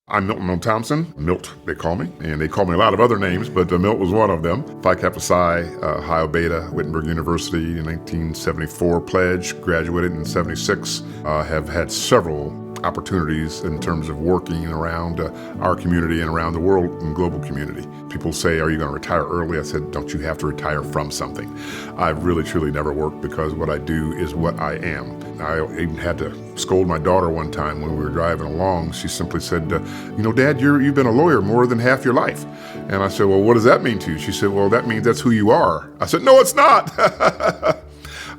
I'm Milton Thompson. Milt, they call me. And they call me a lot of other names, but Milt was one of them. Phi Kappa Psi, Ohio Beta, Wittenberg University in 1974 pledge, graduated in 76. Have had several opportunities in terms of working around our community and around the world and global community. People say, are you going to retire early? I said, don't you have to retire from something? I've really, truly never worked because what I do is what I am. I even had to scold my daughter one time when we were driving along. She simply said, Dad, you've been a lawyer more than half your life. And I said, well, what does that mean to you? She said, well, that means that's who you are. I said, no, it's not.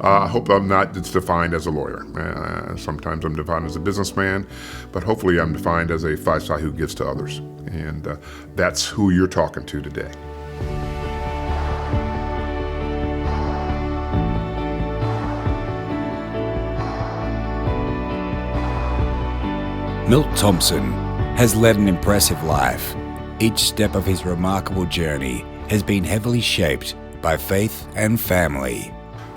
I hope I'm not just defined as a lawyer. Sometimes I'm defined as a businessman, but hopefully I'm defined as a Phi Psi who gives to others. And that's who you're talking to today. Milt Thompson has led an impressive life. Each step of his remarkable journey has been heavily shaped by faith and family.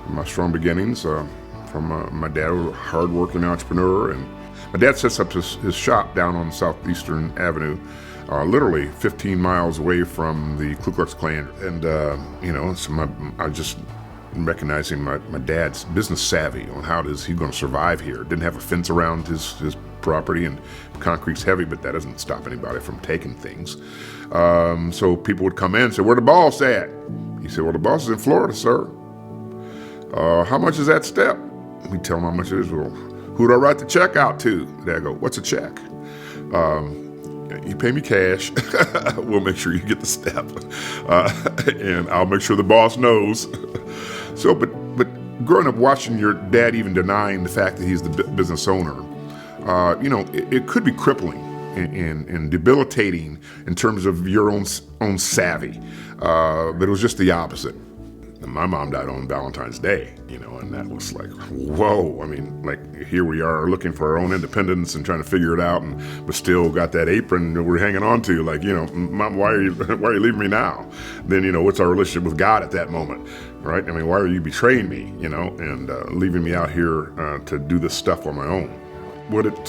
My strong beginnings from my dad was a hard-working entrepreneur, and my dad sets up his shop down on Southeastern Avenue, literally 15 miles away from the Ku Klux Klan. And I was just recognizing my dad's business savvy on how is he going to survive here. Didn't have a fence around his property, and concrete's heavy, but that doesn't stop anybody from taking things. So people would come in and say, "Where the boss at?" He said, "Well, the boss is in Florida, sir." How much is that step? We tell him how much it is. Well, who do I write the check out to? Dad go, "What's a check?" You pay me cash. We'll make sure you get the step, and I'll make sure the boss knows. So, but growing up watching your dad even denying the fact that he's the business owner, it could be crippling and debilitating in terms of your own savvy. But it was just the opposite. My mom died on Valentine's Day, and that was like, whoa. I mean, like, here we are looking for our own independence and trying to figure it out, but still got that apron that we're hanging on to. Like, Mom, why are you leaving me now? Then, what's our relationship with God at that moment, right? I mean, why are you betraying me, and leaving me out here to do this stuff on my own? What it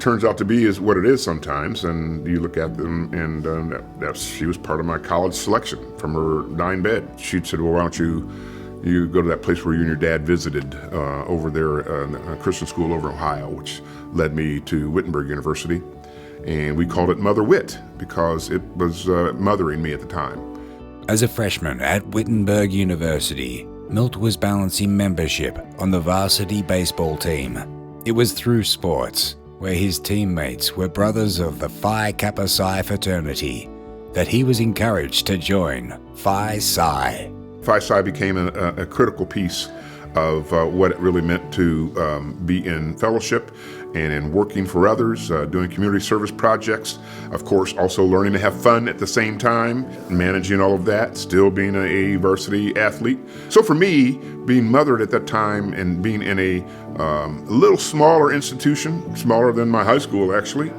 turns out to be is what it is sometimes, and you look at them, and she was part of my college selection from her dying bed. She said, well, why don't you go to that place where you and your dad visited over there, a Christian school over in Ohio, which led me to Wittenberg University, and we called it Mother Wit because it was mothering me at the time. As a freshman at Wittenberg University, Milt was balancing membership on the varsity baseball team. It was through sports, where his teammates were brothers of the Phi Kappa Psi fraternity, that he was encouraged to join Phi Psi. Phi Psi became a critical piece of what it really meant to be in fellowship and in working for others, doing community service projects. Of course, also learning to have fun at the same time, managing all of that, still being a varsity athlete. So for me, being mothered at that time and being in a little smaller institution, smaller than my high school actually,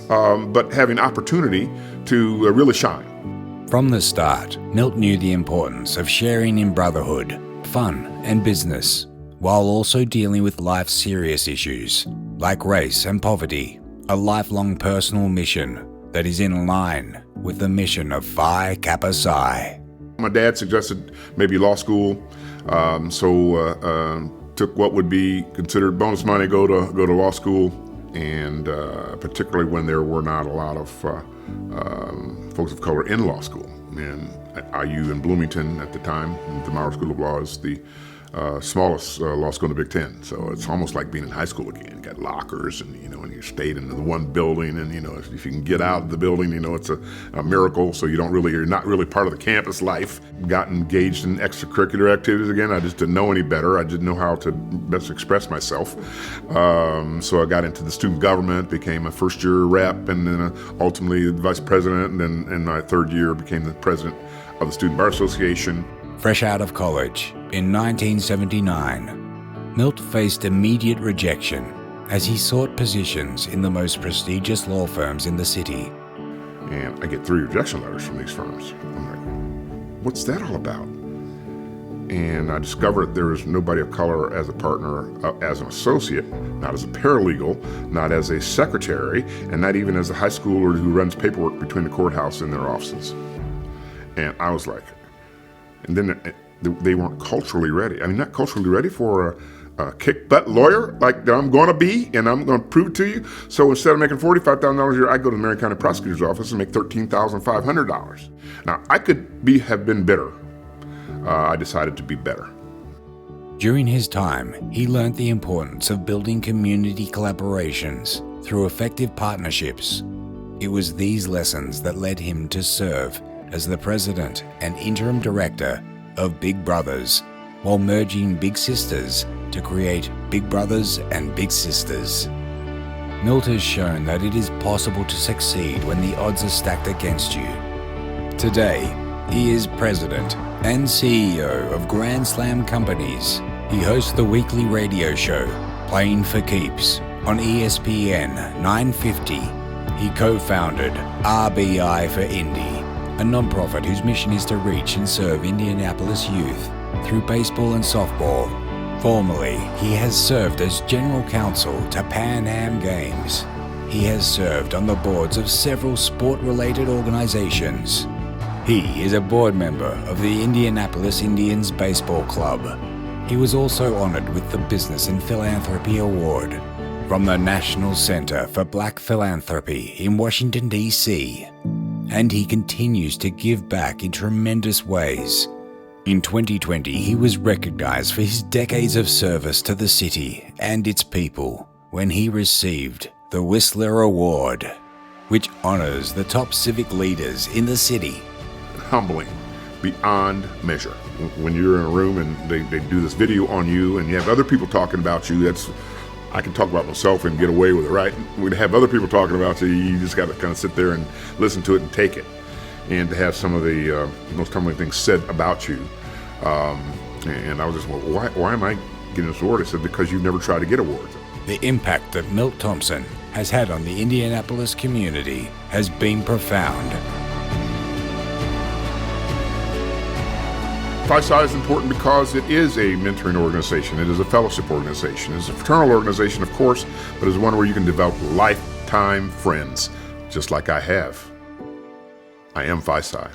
but having opportunity to really shine. From the start, Milt knew the importance of sharing in brotherhood, fun and business, while also dealing with life's serious issues like race and poverty, a lifelong personal mission that is in line with the mission of Phi Kappa Psi. My dad suggested maybe law school, so took what would be considered bonus money, go to law school, and particularly when there were not a lot of folks of color in law school. And at IU in Bloomington at the time, the Maurer School of Law is the smallest law school in the Big Ten. So it's almost like being in high school again. You got lockers, and and you stayed in the one building, and if you can get out of the building, it's a miracle. So you're not really part of the campus life. Got engaged in extracurricular activities again. I just didn't know any better. I didn't know how to best express myself. So I got into the student government, became a first-year rep, and then ultimately the vice president, and then in my third year became the president of the Student Bar Association. Fresh out of college in 1979, Milt faced immediate rejection as he sought positions in the most prestigious law firms in the city. And I get 3 rejection letters from these firms. I'm like, what's that all about? and I discovered there was nobody of color as a partner, as an associate, not as a paralegal, not as a secretary, and not even as a high schooler who runs paperwork between the courthouse and their offices. And I was like, and then they weren't culturally ready. I mean, not culturally ready for a kick-butt lawyer like I'm going to be, and I'm going to prove it to you. So instead of making $45,000 a year, I go to the Marion County Prosecutor's Office and make $13,500. Now, I could have been bitter. I decided to be better. During his time, he learned the importance of building community collaborations through effective partnerships. It was these lessons that led him to serve as the president and interim director of Big Brothers, while merging Big Sisters to create Big Brothers and Big Sisters. Milt has shown that it is possible to succeed when the odds are stacked against you. Today, he is president and CEO of Grand Slam Companies. He hosts the weekly radio show, Playing for Keeps, on ESPN 950. He co-founded RBI for Indy, a nonprofit whose mission is to reach and serve Indianapolis youth through baseball and softball. Formerly, he has served as general counsel to Pan Am Games. He has served on the boards of several sport-related organizations. He is a board member of the Indianapolis Indians Baseball Club. He was also honored with the Business and Philanthropy Award from the National Center for Black Philanthropy in Washington, D.C. And he continues to give back in tremendous ways. In 2020, he was recognized for his decades of service to the city and its people when he received the Whistler Award, which honors the top civic leaders in the city. Humbling, beyond measure. When you're in a room and they do this video on you and you have other people talking about you, I can talk about myself and get away with it, right? We'd have other people talking about you, you just got to kind of sit there and listen to it and take it. And to have some of the most humbling things said about you. And I was just, well, why am I getting this award? I said, because you've never tried to get awards. The impact that Milt Thompson has had on the Indianapolis community has been profound. Phi Psi is important because it is a mentoring organization. It is a fellowship organization. It's a fraternal organization, of course, but it's one where you can develop lifetime friends, just like I have. I am Phi Psi.